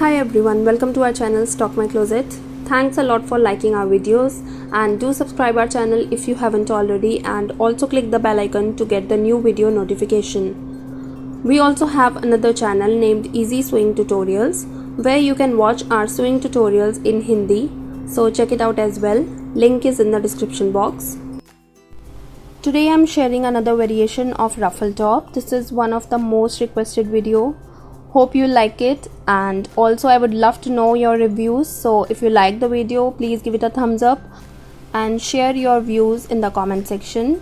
Hi everyone, welcome to our channel Stalk My Closet. Thanks a lot for liking our videos and do subscribe our channel if you haven't already, and also click the bell icon to get the new video notification. We also have another channel named Easy Sewing Tutorials where you can watch our sewing tutorials in Hindi, so check it out as well. Link is in the description box. Today I am sharing another variation of ruffle top. This is one of the most requested video. Hope you like it, and also I would love to know your reviews. So if you like the video, please give it a thumbs up and share your views in the comment section.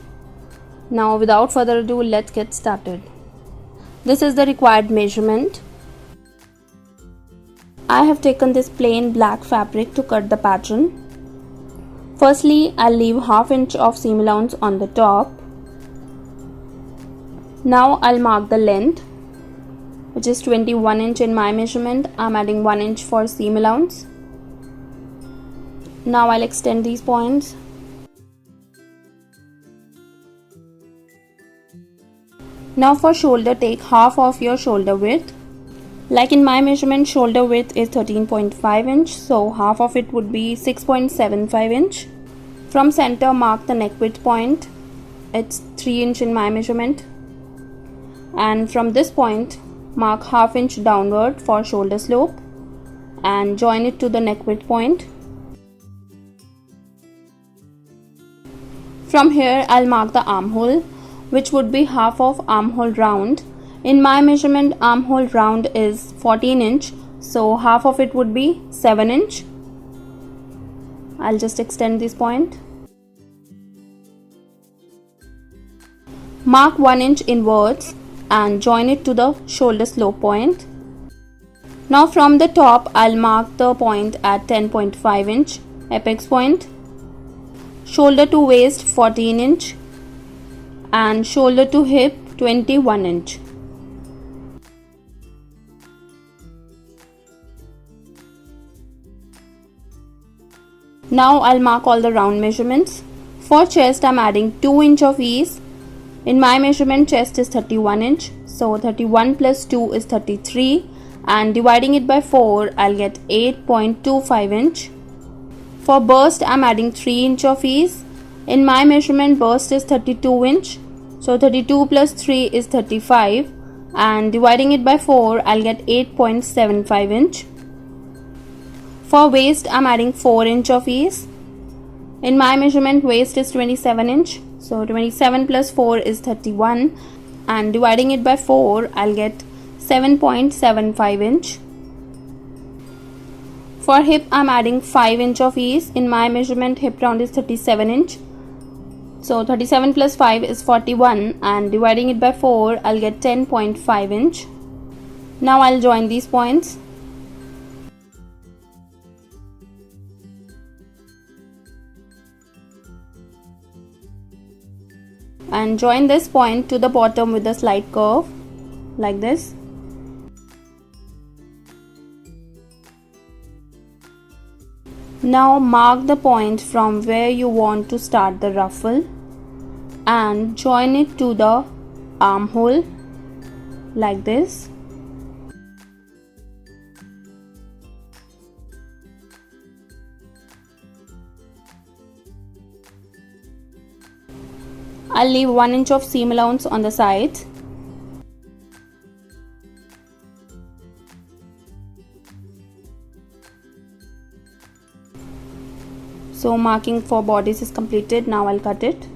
Now without further ado, let's get started. This is the required measurement. I have taken this plain black fabric to cut the pattern. Firstly, I'll leave ½ inch of seam allowance on the top. Now I'll mark the length, which is 21 inch in my measurement. I'm adding 1 inch for seam allowance. Now I'll extend these points. Now for shoulder, take half of your shoulder width. Like in my measurement, shoulder width is 13.5 inch, so half of it would be 6.75 inch. From center, mark the neck width point. It's 3 inch in my measurement. And from this point, mark ½ inch downward for shoulder slope and join it to the neck width point. From here, I'll mark the armhole, which would be half of armhole round. In my measurement, armhole round is 14 inch, so half of it would be 7 inch. I'll just extend this point. Mark 1 inch inwards and join it to the shoulder slope point. Now from the top, I'll mark the point at 10.5 inch apex point. Shoulder to waist 14 inch and shoulder to hip 21 inch. Now I'll mark all the round measurements. For chest, I'm adding 2 inch of ease. In my measurement, chest is 31 inch, so 31 plus 2 is 33, and dividing it by 4, I'll get 8.25 inch. For bust, I'm adding 3 inch of ease. In my measurement, bust is 32 inch, so 32 plus 3 is 35, and dividing it by 4, I'll get 8.75 inch. For waist, I'm adding 4 inch of ease. In my measurement, waist is 27 inch, so 27 plus 4 is 31, and dividing it by 4, I'll get 7.75 inch. For hip, I'm adding 5 inch of ease. In my measurement, hip round is 37 inch, so 37 plus 5 is 41, and dividing it by 4, I'll get 10.5 inch. Now I'll join these points. And join this point to the bottom with a slight curve like this. Now mark the point from where you want to start the ruffle and join it to the armhole like this. I'll leave 1 inch of seam allowance on the sides. So marking for bodice is completed. Now I'll cut it.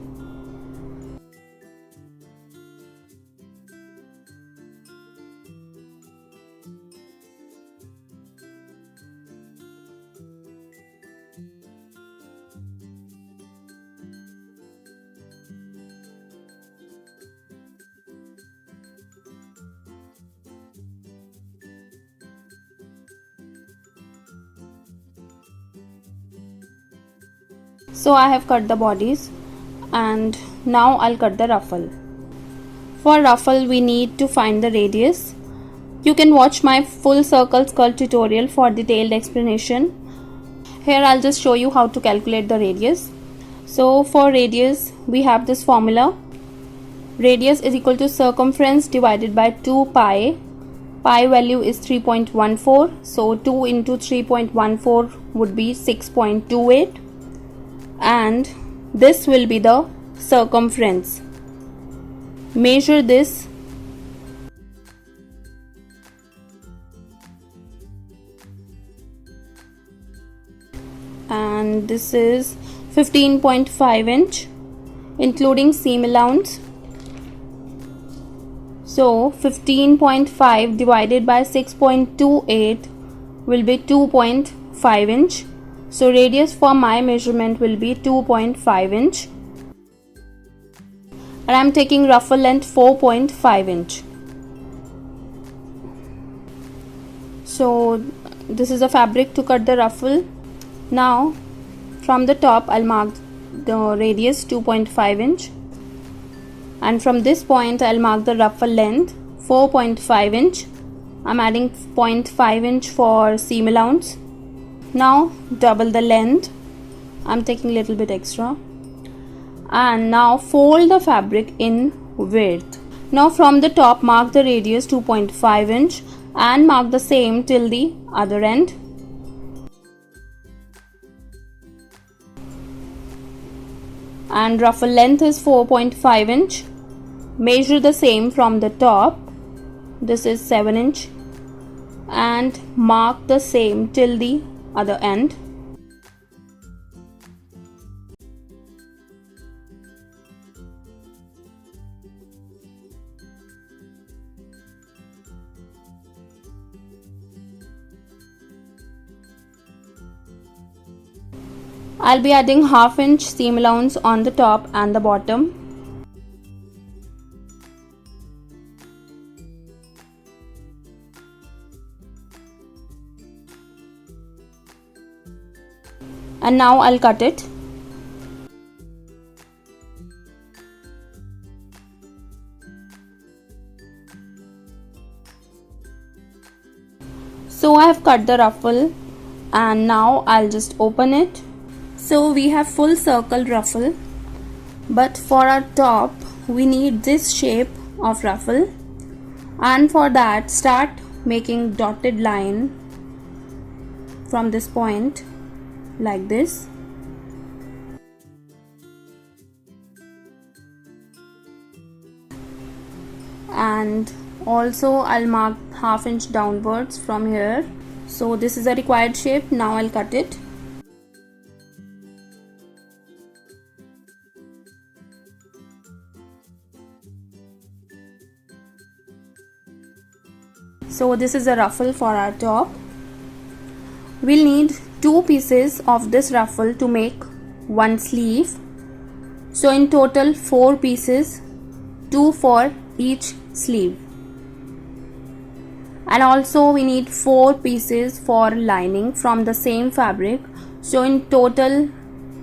So I have cut the bodies, and now I'll cut the ruffle. For ruffle, we need to find the radius. You can watch my full circle skirt tutorial for detailed explanation. Here I'll just show you how to calculate the radius. So for radius, we have this formula. Radius is equal to circumference divided by 2 pi Pi value is 3.14, so 2 into 3.14 would be 6.28, and this will be the circumference. Measure this. And this is 15.5 inch including seam allowance. So 15.5 divided by 6.28 will be 2.5 inch. So radius for my measurement will be 2.5 inch. And I am taking ruffle length 4.5 inch. So this is a fabric to cut the ruffle. Now from the top I'll mark the radius 2.5 inch, and from this point I'll mark the ruffle length 4.5 inch. I'm adding 0.5 inch for seam allowance. Now double the length. I'm taking a little bit extra. And now fold the fabric in width. Now from the top mark the radius 2.5 inch and mark the same till the other end. And ruffle length is 4.5 inch. Measure the same from the top. This is 7 inch. And mark the same till the other end. I'll be adding half inch seam allowance on the top and the bottom. And now I'll cut it. So I have cut the ruffle and now I'll just open it. So we have full circle ruffle, but for our top we need this shape of ruffle, and for that start making dotted line from this point like this. And also I'll mark half inch downwards from here. So this is a required shape. Now I'll cut it. So this is a ruffle for our top. We'll need 2 pieces of this ruffle to make one sleeve. So in total 4 pieces, 2 for each sleeve. And also we need 4 pieces for lining from the same fabric. So in total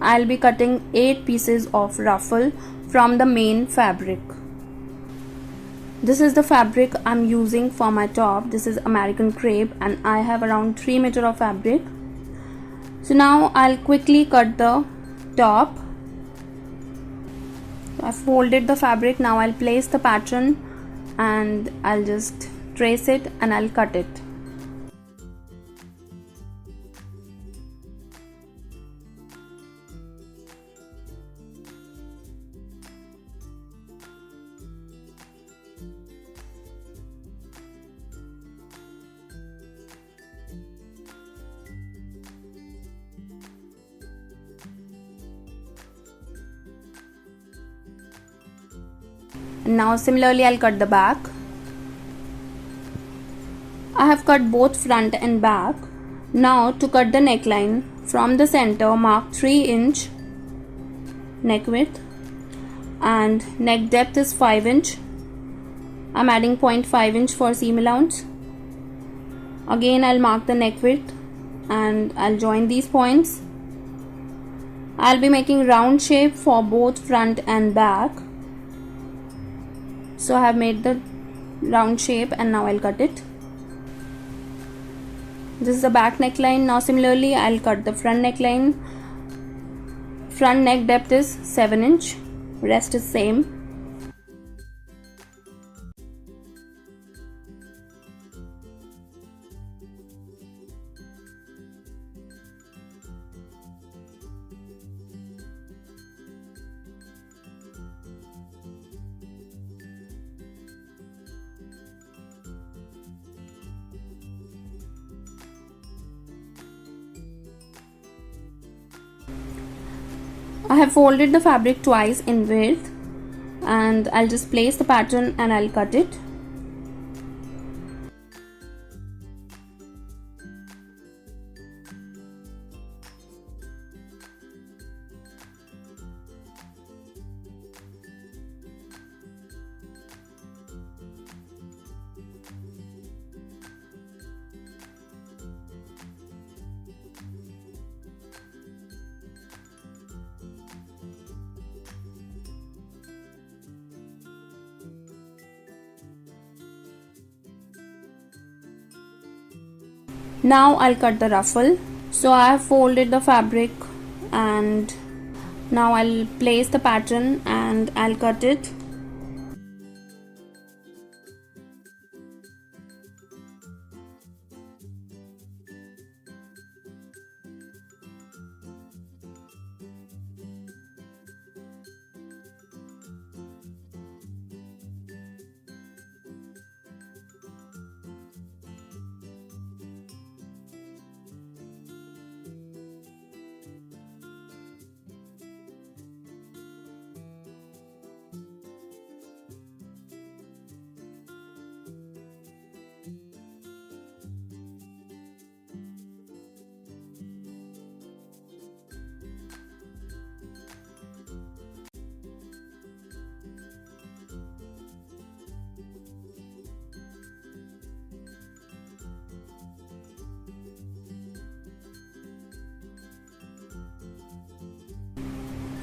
I'll be cutting 8 pieces of ruffle from the main fabric. This is the fabric I'm using for my top. This is American crepe and I have around 3 meters of fabric. So now I'll quickly cut the top. So I folded the fabric. Now I'll place the pattern and I'll just trace it and I'll cut it. Now similarly I'll cut the back. I have cut both front and back. Now to cut the neckline, from the center mark 3 inch neck width and neck depth is 5 inch. I'm adding 0.5 inch for seam allowance. Again I'll mark the neck width and I'll join these points. I'll be making round shape for both front and back. So I have made the round shape and now I'll cut it. This is the back neckline. Now similarly I'll cut the front neckline. Front neck depth is 7 inch. Rest is same. I have folded the fabric twice in width, and I'll just place the pattern and I'll cut it. Now I'll cut the ruffle. So I have folded the fabric and now I'll place the pattern and I'll cut it.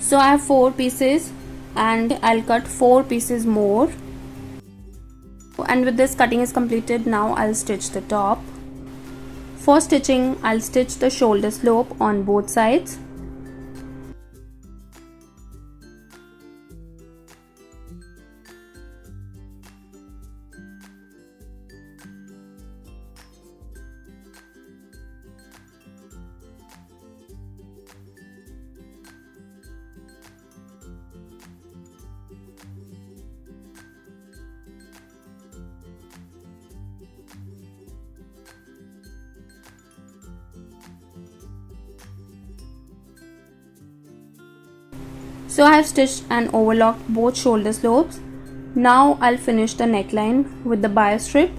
So I have 4 pieces and I'll cut 4 pieces more. And with this cutting is completed, now I'll stitch the top. For stitching, I'll stitch the shoulder slope on both sides. So I have stitched and overlocked both shoulder slopes. Now I'll finish the neckline with the bias strip.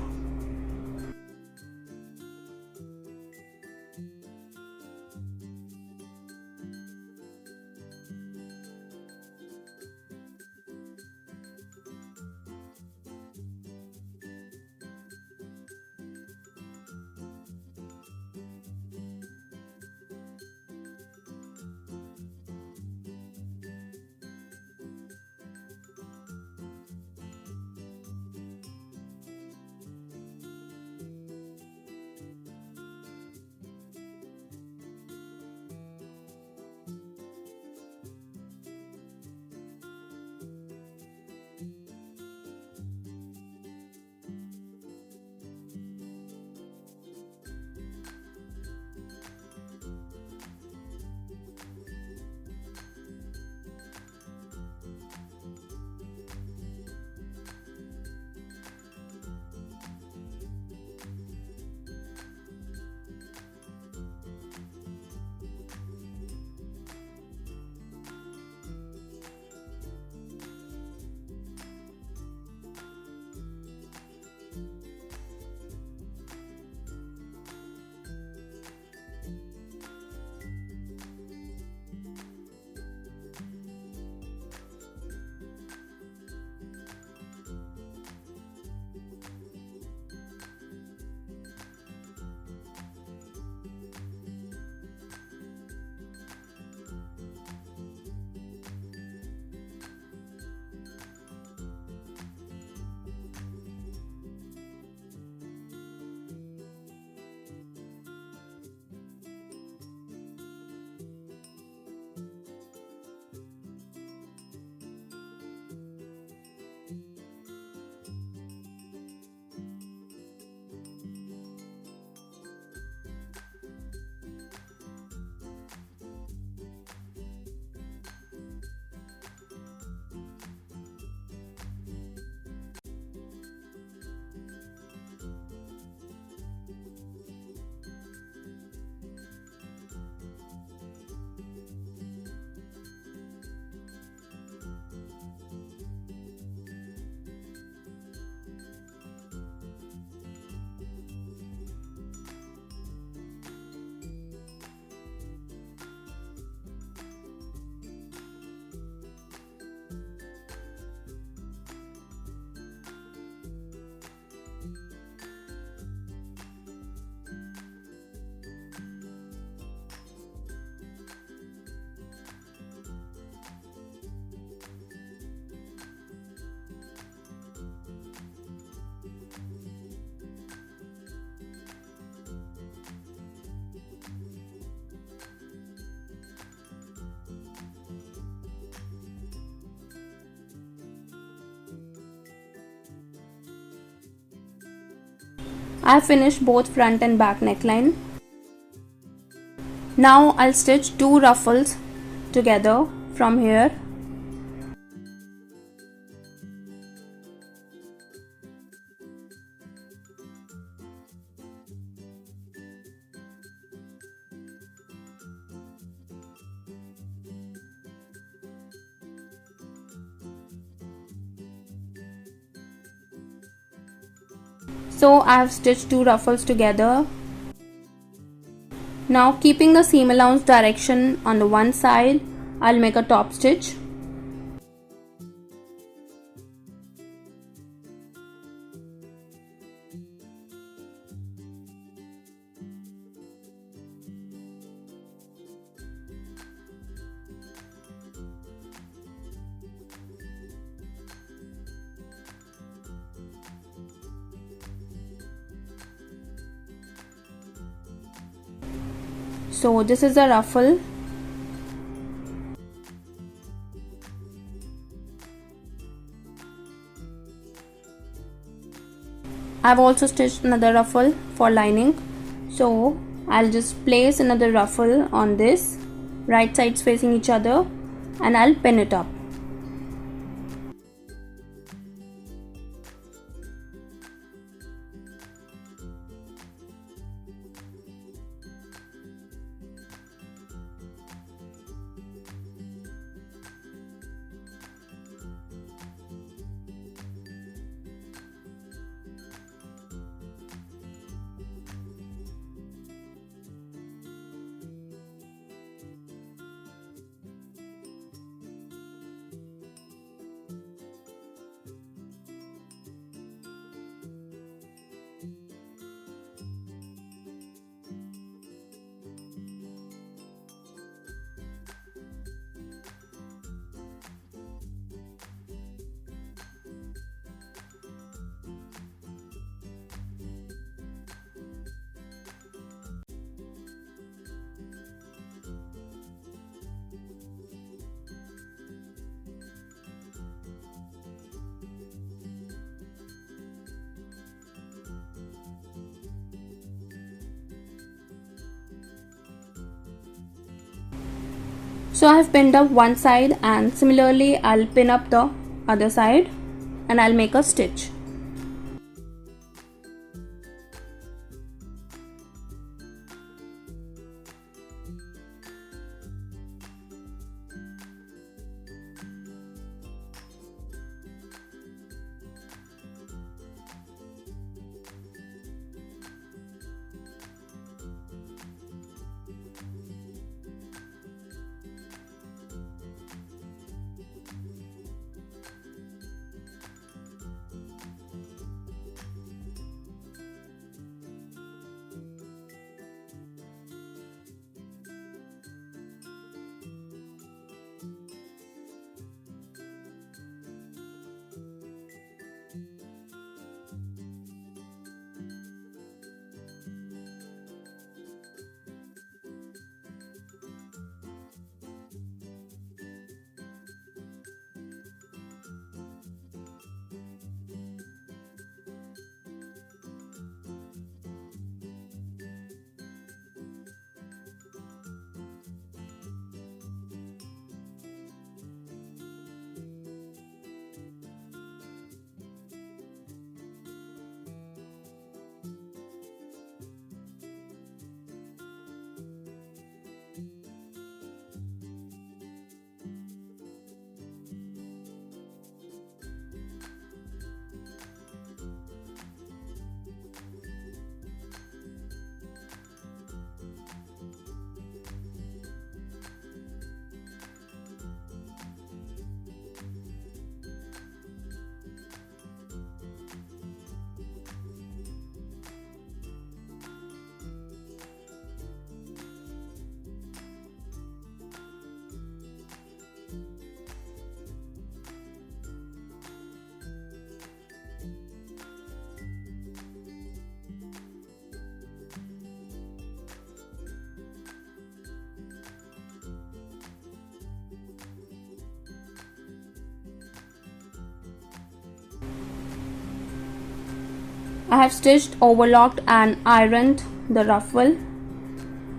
I finished both front and back neckline. Now I'll stitch 2 ruffles together from here. So I have stitched 2 ruffles together. Now keeping the seam allowance direction on the one side, I'll make a top stitch. So this is a ruffle. I've also stitched another ruffle for lining. So I'll just place another ruffle on this, right sides facing each other, and I'll pin it up. So I have pinned up one side, and similarly I'll pin up the other side and I'll make a stitch. I have stitched, overlocked and ironed the ruffle.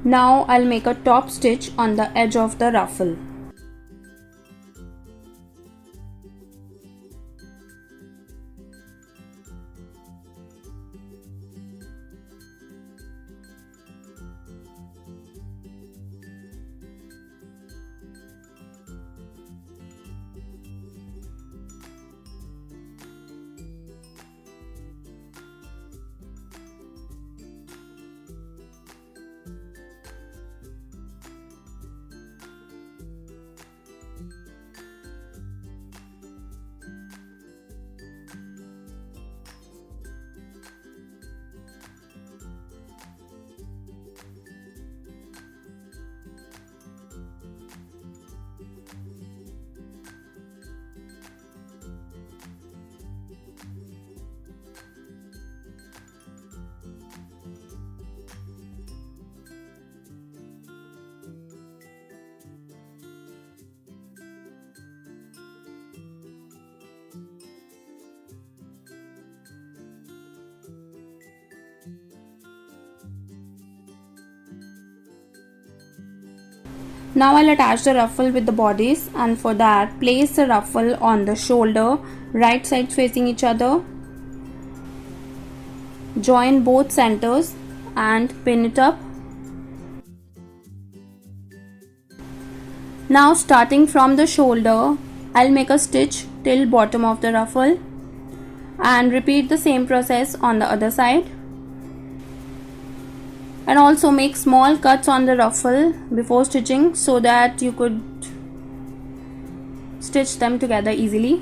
Now I'll make a top stitch on the edge of the ruffle. Now I'll attach the ruffle with the bodice, and for that place the ruffle on the shoulder, right sides facing each other. Join both centers and pin it up. Now starting from the shoulder, I'll make a stitch till bottom of the ruffle and repeat the same process on the other side. And also make small cuts on the ruffle before stitching so that you could stitch them together easily.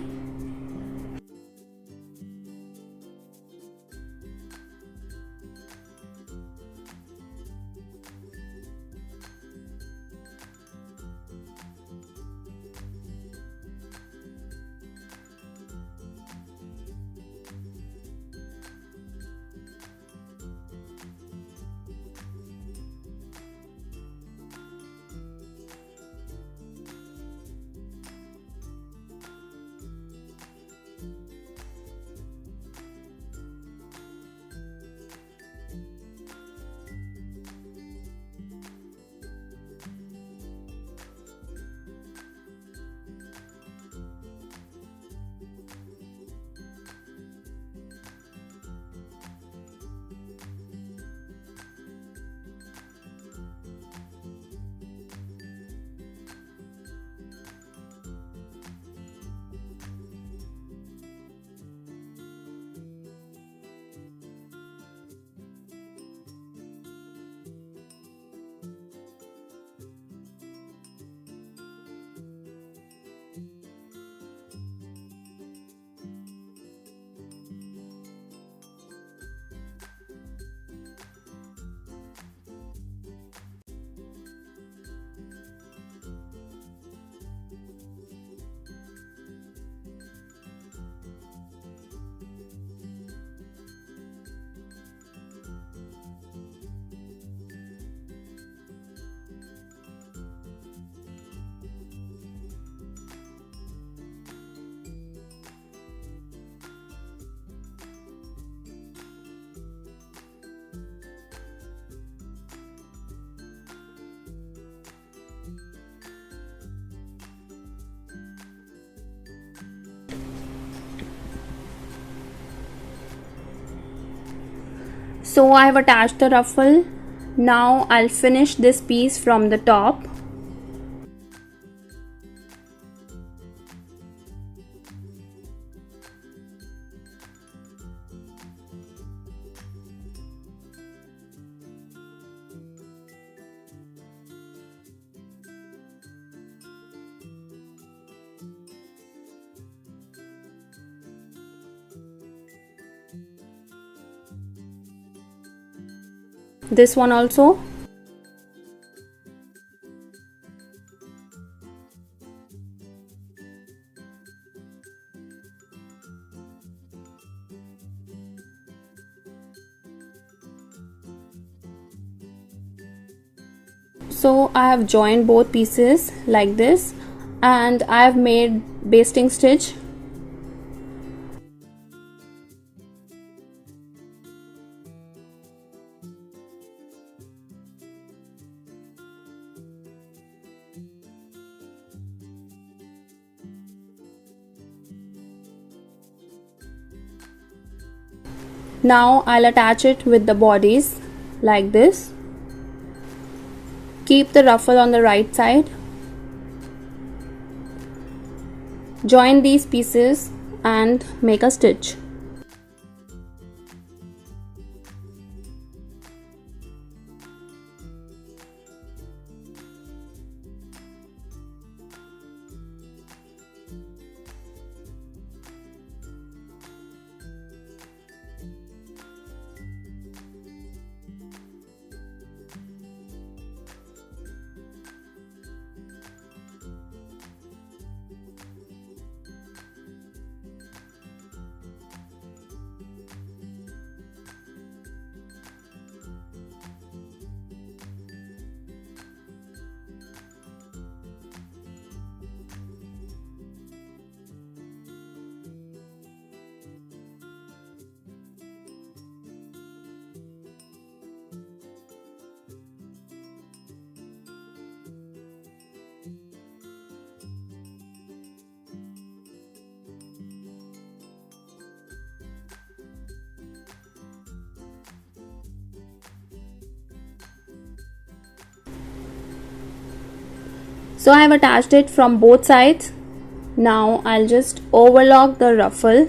So I have attached the ruffle. Now I'll finish this piece from the top. This one also. So I have joined both pieces like this, and I have made basting stitch. Now I'll attach it with the bodies like this. Keep the ruffle on the right side. Join these pieces and make a stitch. So I have attached it from both sides. Now I'll just overlock the ruffle.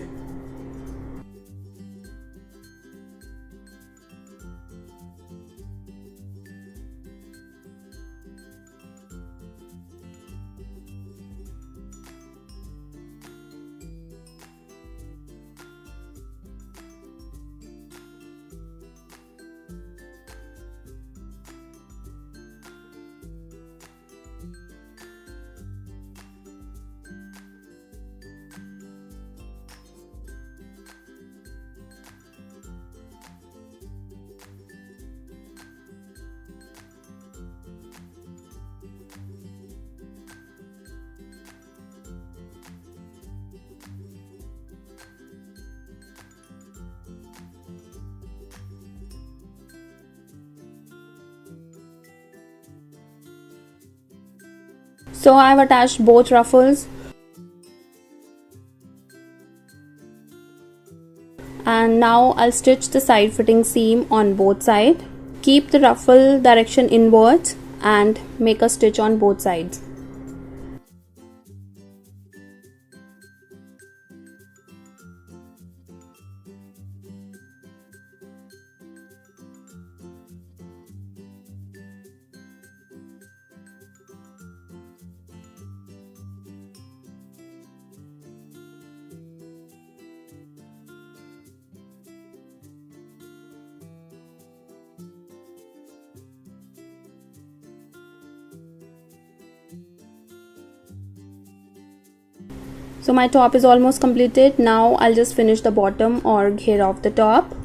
So I have attached both ruffles and now I'll stitch the side fitting seam on both sides. Keep the ruffle direction inwards and make a stitch on both sides. So my top is almost completed. Now I'll just finish the bottom or ghair of the top.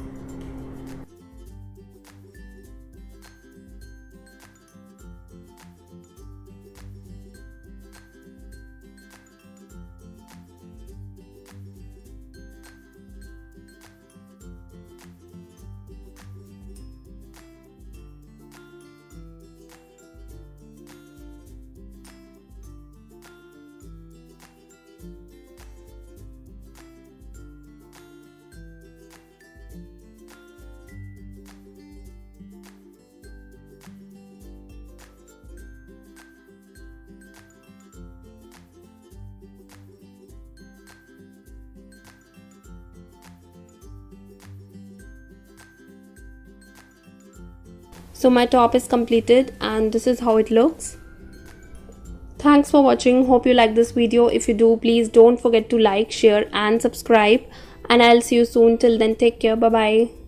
So my top is completed and this is how it looks. Thanks for watching. Hope you like this video. If you do, please don't forget to like, share and subscribe. And I'll see you soon. Till then, take care. Bye bye.